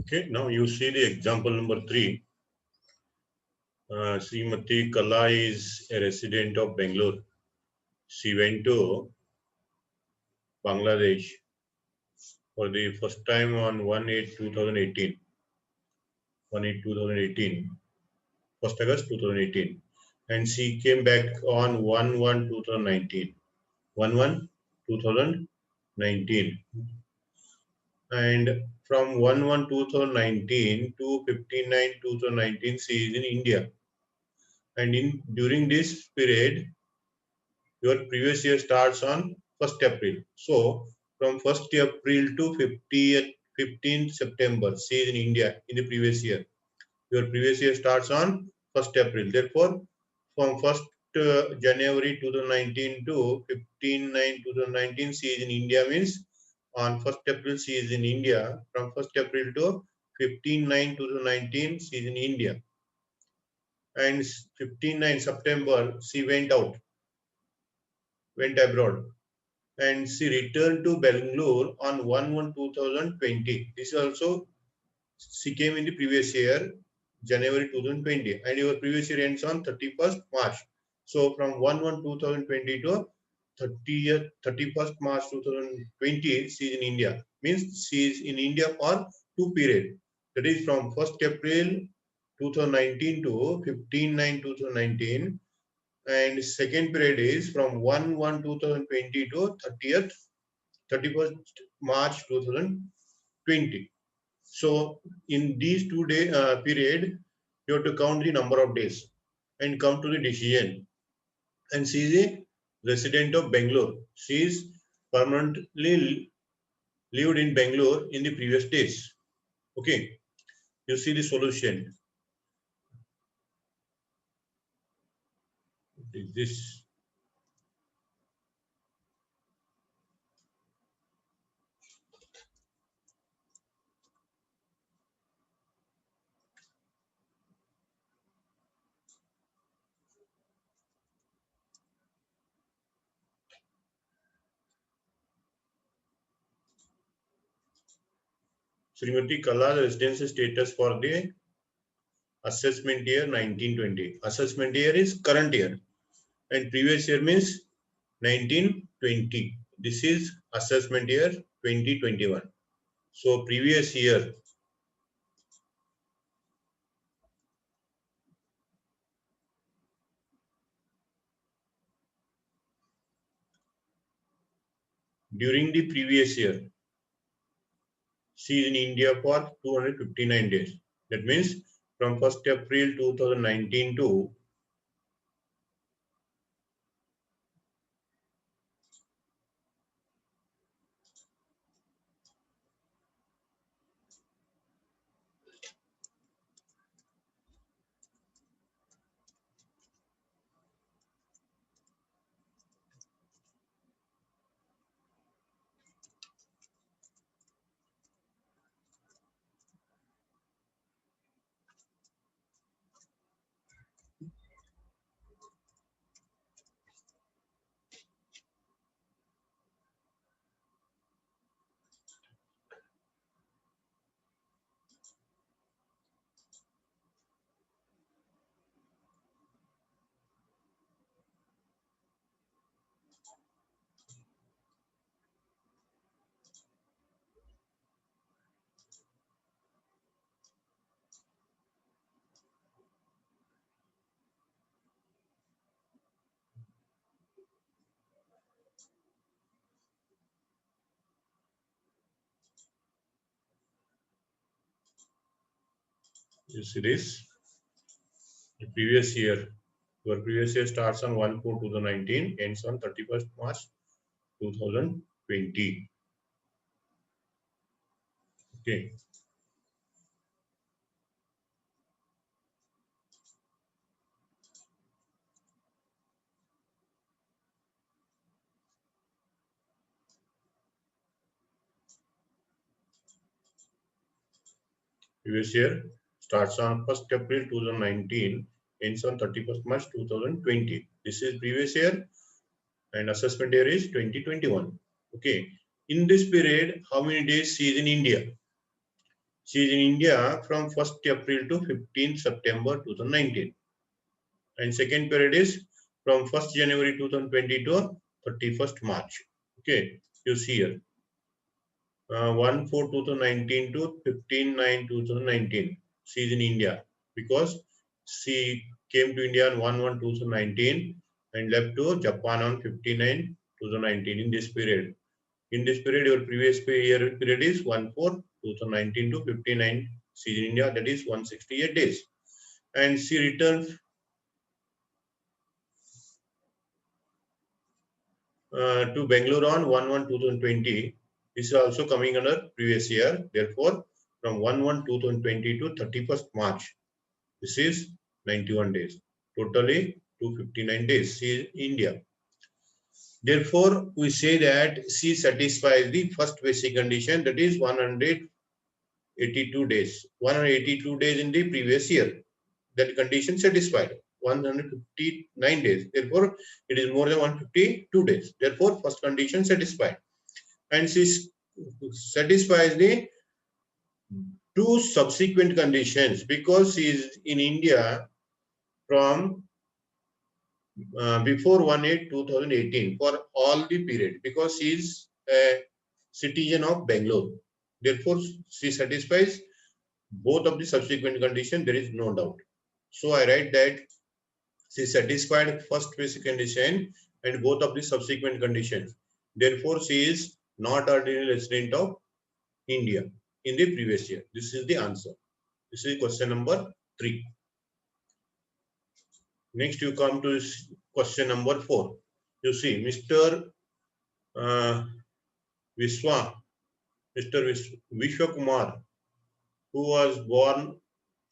Okay, now you see the example number 3. Srimati Kala is a resident of Bangalore. She went to Bangladesh for the first time on 1/8/2018. 1/8/2018. 1st August 2018. And she came back on 1/1/2019. 1/1/2019. And from 1/1/2019 to 15/9/2019, she is in India. And during this period, your previous year starts on 1st April. So from 1st April to 15th September, she is in India in the previous year. Your previous year starts on 1st April. Therefore, from 1st January 2019 to 15/9/2019, she is in India means on 1st April she is in India. From 1st April to 15/9/2019, she is in India. And 15/9 September, she went abroad. And she returned to Bangalore on 1/1/2020. This also, she came in the previous year, January 2020, and your previous year ends on 31st March. So from 1/1/2020 to 31st March 2020, she is in India. Means she is in India for 2 periods. That is from 1st April 2019 to 15/9/2019. And second period is from 1/1/2020 to 31st March 2020. So in these 2 day period, you have to count the number of days and come to the decision. And she is a resident of Bangalore. She is permanently lived in Bangalore in the previous days. Okay, you see the solution. This Srimati Kala residency status for the assessment year 1920. Assessment year is current year, and previous year means 1920. This is assessment year 2021. So previous year, during the previous year, she is in India for 259 days. That means from 1st April 2019 to you see this, the previous year. Your previous year starts on 1/4/2019, ends on 31st March 2020. Okay. Previous year starts on 1st April 2019, ends on 31st March 2020. This is previous year, and assessment year is 2021. Okay. In this period, how many days she is in India? She is in India from 1st April to 15th September 2019. And second period is from 1st January 2020 to 31st March. Okay, you see here. 1/4/2019 to 15/9/2019. She is in India because she came to India on 1/1/2019 and left to Japan on 15/9/2019 in this period. In this period, your previous year period is 1/4/2019 to 59. She is in India, that is 168 days. And she returned to Bangalore on 1/1/2020. This is also coming under previous year. Therefore, from 1/1/2020 to 31st March, this is 91 days. Totally 259 days. She is India. Therefore, we say that she satisfies the first basic condition, that is 182 days. 182 days in the previous year. That condition satisfied. 159 days. Therefore, it is more than 152 days. Therefore, first condition satisfied. And she satisfies the two subsequent conditions because she is in India from before 1/8/2018 for all the period because she is a citizen of Bangalore. Therefore, she satisfies both of the subsequent conditions. There is no doubt. So I write that she satisfied first basic condition and both of the subsequent conditions. Therefore, she is not ordinary resident of India in the previous year. This is the answer. This is question number 3. Next, you come to question number 4. You see, Mr. Vishwakumar, who was born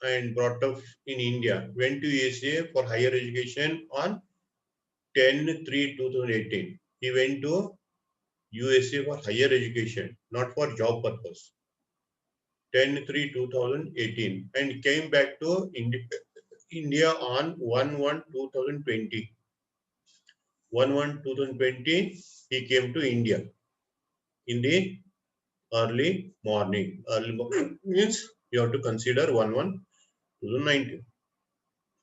and brought up in India, went to USA for higher education on 10/3/2018. He went to USA for higher education, not for job purpose. 10/3/2018 and came back to India on 1/1/2020. 1/1/2020, he came to India in the early morning. Early morning means you have to consider 1/1/2019.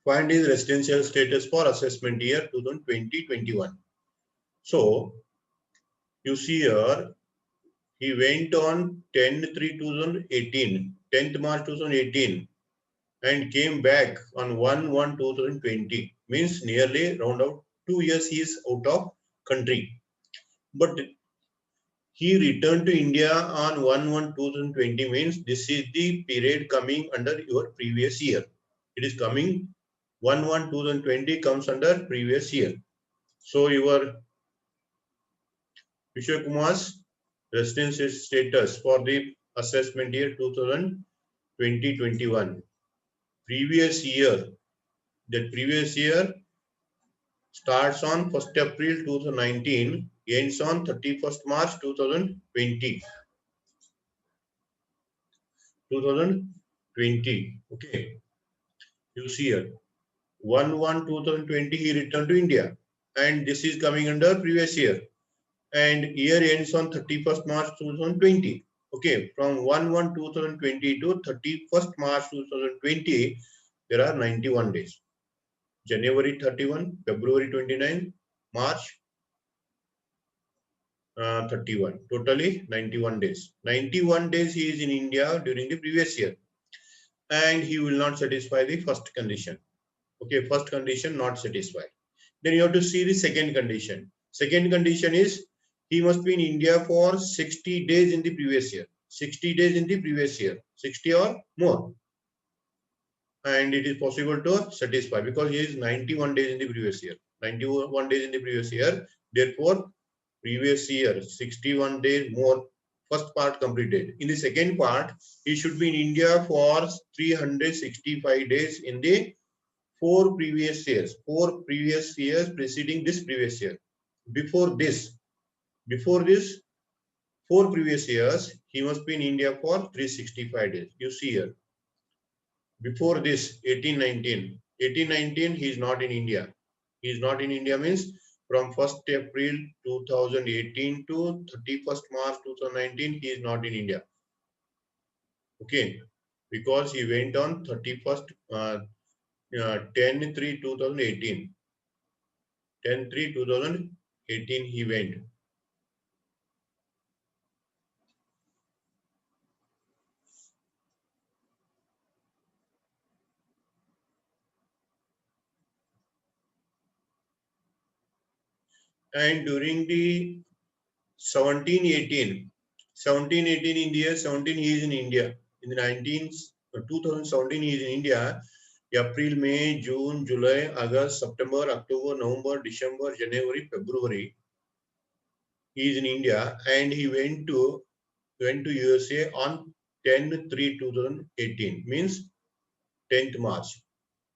Find his residential status for assessment year 2020-21. So you see here, he went on 10/3/2018, 10th March 2018, and came back on 1/1/2020. Means nearly round out 2 years he is out of country. But he returned to India on 1/1/2020 means this is the period coming under your previous year. It is coming 1/1/2020 comes under previous year. So your Vishwakumar's residence status for the assessment year 2020-21. Previous year, that previous year starts on 1st April 2019, ends on 31st March 2020. 2020. Okay. You see here. 1/1/2020 he returned to India. And this is coming under previous year. And year ends on 31st March 2020. Okay. From 1/1/2020 to 31st March 2020, there are 91 days. January 31, February 29, March 31. Totally 91 days. 91 days he is in India during the previous year. And he will not satisfy the first condition. Okay, first condition not satisfied. Then you have to see the second condition. Second condition is he must be in India for 60 days in the previous year. 60 days in the previous year. 60 or more. And it is possible to satisfy because he is 91 days in the previous year. 91 days in the previous year. Therefore, previous year, 61 days more. First part completed. In the second part, he should be in India for 365 days in the 4 previous years. 4 previous years preceding this previous year. Before this, 4 previous years, he must be in India for 365 days. You see here. Before this, 1819, he is not in India. He is not in India means from 1st April 2018 to 31st March 2019, he is not in India. Okay, because he went on 31st 10/3/2018. 10/3/2018 he went. And during the 17/18, 17/18 in the year 17 he is in India. In the 2017 he is in India. April, May, June, July, August, September, October, November, December, January, February. He is in India and he went to USA on 10/3/2018, means 10th March.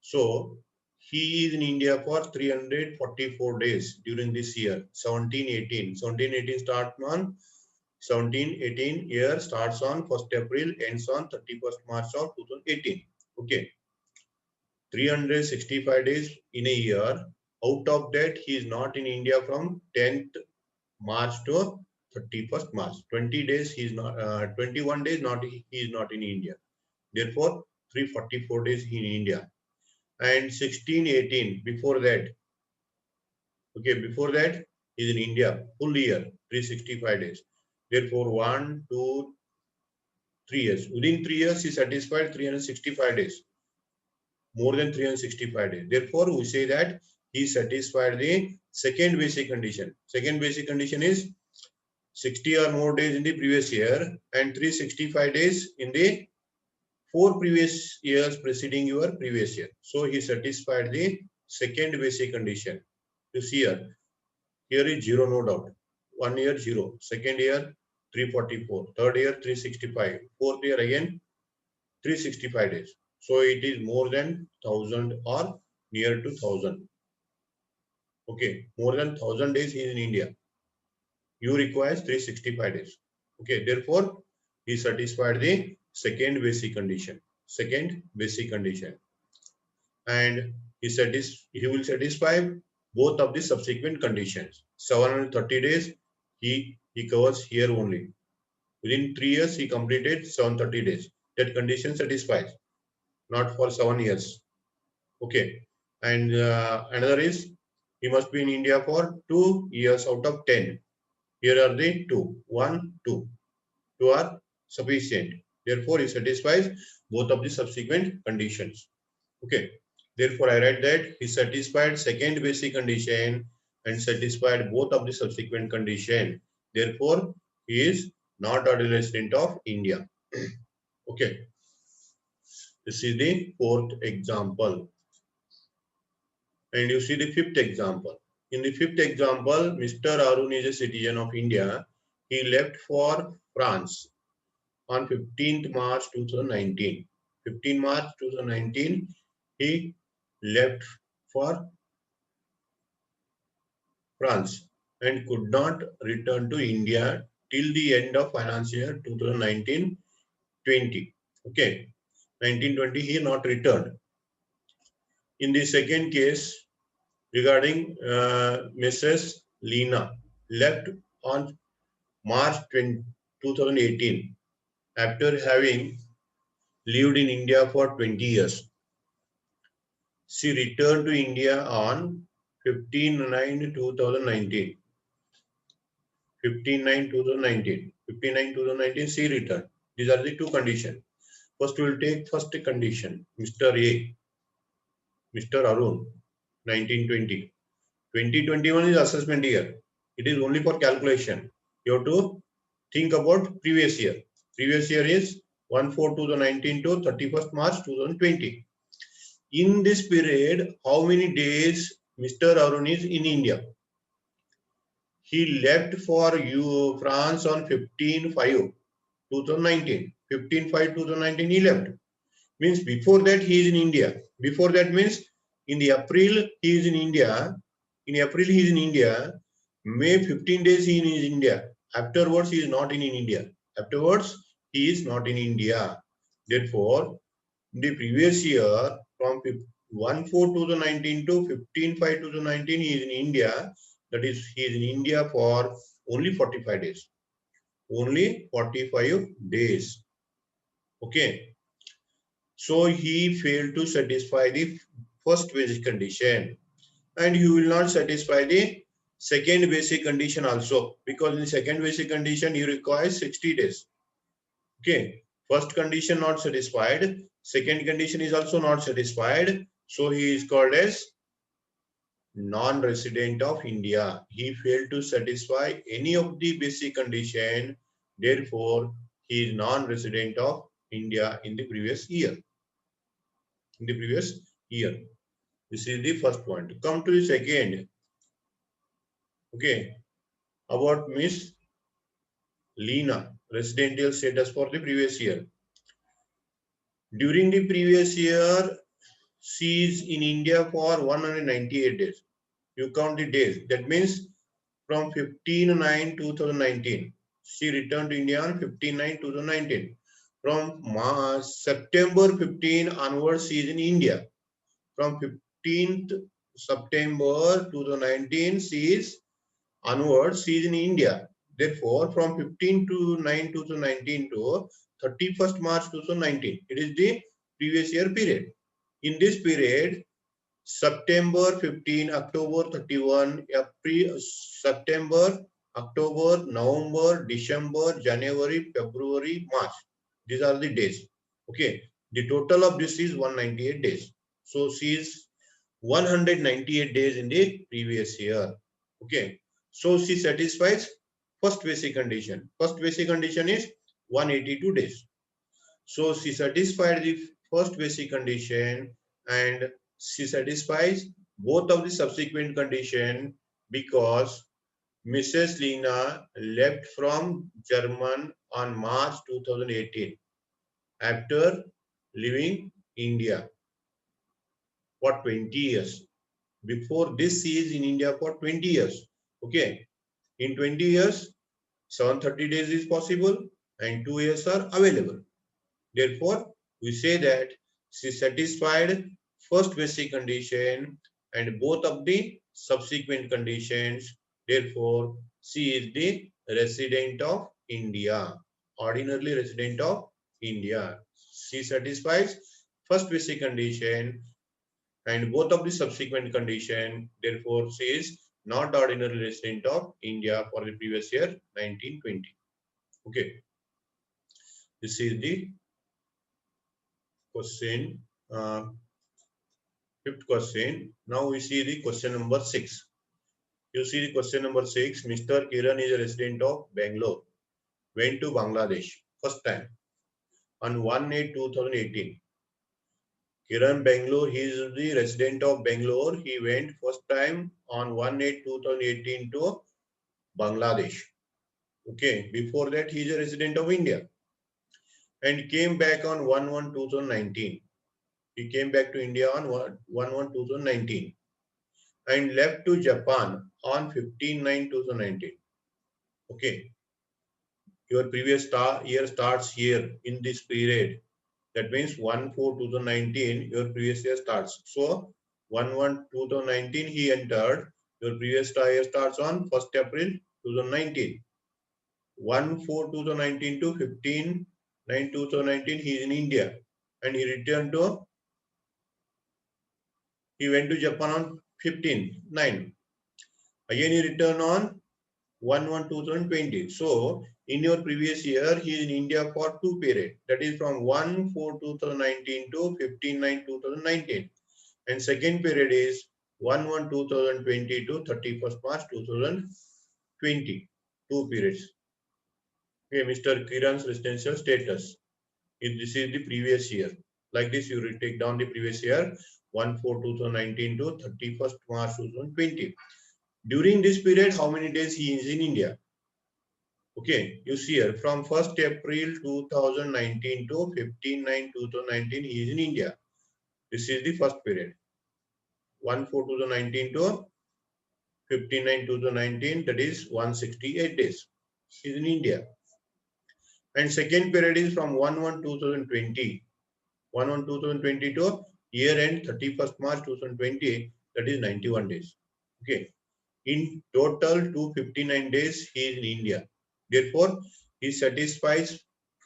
So he is in India for 344 days during this year, 17/18. 17/18 starts on 17/18 year starts on 1st April, ends on 31st March of 2018. Okay. 365 days in a year. Out of that, he is not in India from 10th March to 31st March. 20 days he is not, 21 days not he is not in India. Therefore, 344 days in India. And 16/18 before that, okay, before that he is in India full year, 365 days. Therefore, 1, 2, 3 years. Within 3 years, he satisfied 365 days. More than 365 days. Therefore, we say that he satisfied the second basic condition. Second basic condition is 60 or more days in the previous year and 365 days in the 4 previous years preceding your previous year. So he satisfied the second basic condition. You see here, here is 0, no doubt. 1 year 0, second year 344, third year 365, fourth year again 365 days. So it is more than 1000 or near to 1000. Okay, more than 1000 days he is in India. You requires 365 days. Okay, therefore he satisfied the second basic condition. Second basic condition. And he will satisfy both of the subsequent conditions. 730 days he covers here only. Within 3 years he completed 730 days. That condition satisfies. Not for 7 years. Okay. And another is he must be in India for 2 years out of 10. Here are the 2. 1, 2. 2 are sufficient. Therefore, he satisfies both of the subsequent conditions. Okay. Therefore, I write that he satisfied second basic condition and satisfied both of the subsequent condition. Therefore, he is not a resident of India. Okay. This is the fourth example. And you see the fifth example. In the fifth example, Mr. Arun is a citizen of India. He left for France on 15th March 2019. 15 March 2019, he left for France and could not return to India till the end of financial year 2019-20. Okay, 1920 he not returned. In the second case, regarding Mrs. Lena, left on March 2018 after having lived in India for 20 years. She returned to India on 15/9/2019. 15/9/2019. 15/9/2019 she returned. These are the two conditions. First we will take first condition. Mr. A, Mr. Arun, 1920. 2021 is assessment year. It is only for calculation. You have to think about previous year. Previous year is 1/4/2019 to 31st March 2020. In this period, how many days Mr. Arun is in India? He left for France on 15/5/2019. 15/5/2019 he left. Means before that he is in India. Before that means in the April he is in India. In April he is in India. May 15 days he is in India. Afterwards he is not in India. Afterwards he is not in India. Therefore, the previous year from 1/4/2019 to 15/5/2019 he is in India. That is, he is in India for only 45 days. Only 45 days. Okay. So he failed to satisfy the first basic condition, and you will not satisfy the second basic condition also, because in second basic condition you require 60 days. Okay. First condition not satisfied. Second condition is also not satisfied. So he is called as non-resident of India. He failed to satisfy any of the basic condition. Therefore, he is non-resident of India in the previous year. In the previous year. This is the first point. Come to the second. Okay. About Miss Lena, residential status for the previous year. During the previous year, she is in India for 198 days. You count the days. That means from 15/9/2019. She returned to India on 15/9/2019. From September 15 onwards, she is in India. From 15th September 2019, she is onwards, she is in India. Therefore, from 15/9/2019 to 31st March 2019, it is the previous year period. In this period, September 15, October 31, April, September, October, November, December, January, February, March. These are the days. Okay. The total of this is 198 days. So she is 198 days in the previous year. Okay. So she satisfies first basic condition. First basic condition is 182 days. So she satisfied the first basic condition, and she satisfies both of the subsequent condition because Mrs. Lena left from Germany on March 2018 after leaving India for 20 years. Before this, she is in India for 20 years. Okay. In 20 years, 730 days is possible and 2 years are available. Therefore, we say that she satisfied first basic condition and both of the subsequent conditions. Therefore, she is the resident of India, ordinarily resident of India. She satisfies first basic condition and both of the subsequent condition. Therefore, she is not ordinary resident of India for the previous year 1920. Okay, this is the question, fifth question. Now we see the question number 6. You see the question number 6. Mr. Kiran is a resident of Bangalore. Went to Bangladesh first time on 1/8/2018. Kiran Bangalore, he is the resident of Bangalore. He went first time on 1/8/2018 to Bangladesh. Okay, before that he is a resident of India and came back on 1/1/2019. He came back to India on 1/1/2019 and left to Japan on 15/9/2019. Okay, your previous year starts here in this period. That means 1/4/2019, your previous year starts. So 1/1/2019 he entered. Your previous year starts on 1st April 2019. 1/4/2019 to 15/9/2019 he is in India and he returned to, he went to Japan on 15/9. Again he returned on 1/1/2020. So in your previous year, he is in India for 2 periods. That is from 1/4/2019 to 15/9/2019. And second period is 1/1/2020 to 31st March 2020. 2 periods. Okay, Mr. Kiran's residential status. If this is the previous year. Like this, you will take down the previous year, 1/4/2019 to 31st March 2020. During this period, how many days he is in India? Okay, you see here from 1st April 2019 to 15/9/2019, he is in India. This is the first period. 1/4/2019 to 15/9/2019, that is 168 days. He is in India. And second period is from 1/1/2020. 1/1/2020 to year end 31st March 2020, that is 91 days. Okay. In total 259 days he is in India. Therefore, he satisfies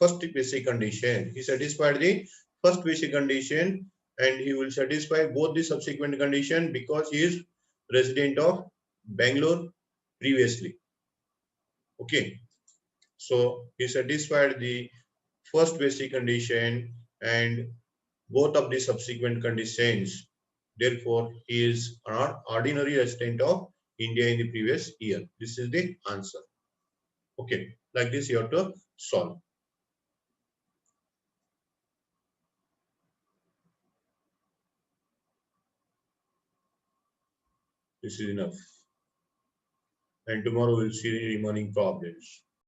first basic condition. He satisfied the first basic condition and he will satisfy both the subsequent condition because he is resident of Bangalore previously. Okay. So he satisfied the first basic condition and both of the subsequent conditions. Therefore, he is an ordinary resident of India in the previous year. This is the answer. Okay, like this you have to solve. This is enough. And tomorrow we'll see the remaining problems.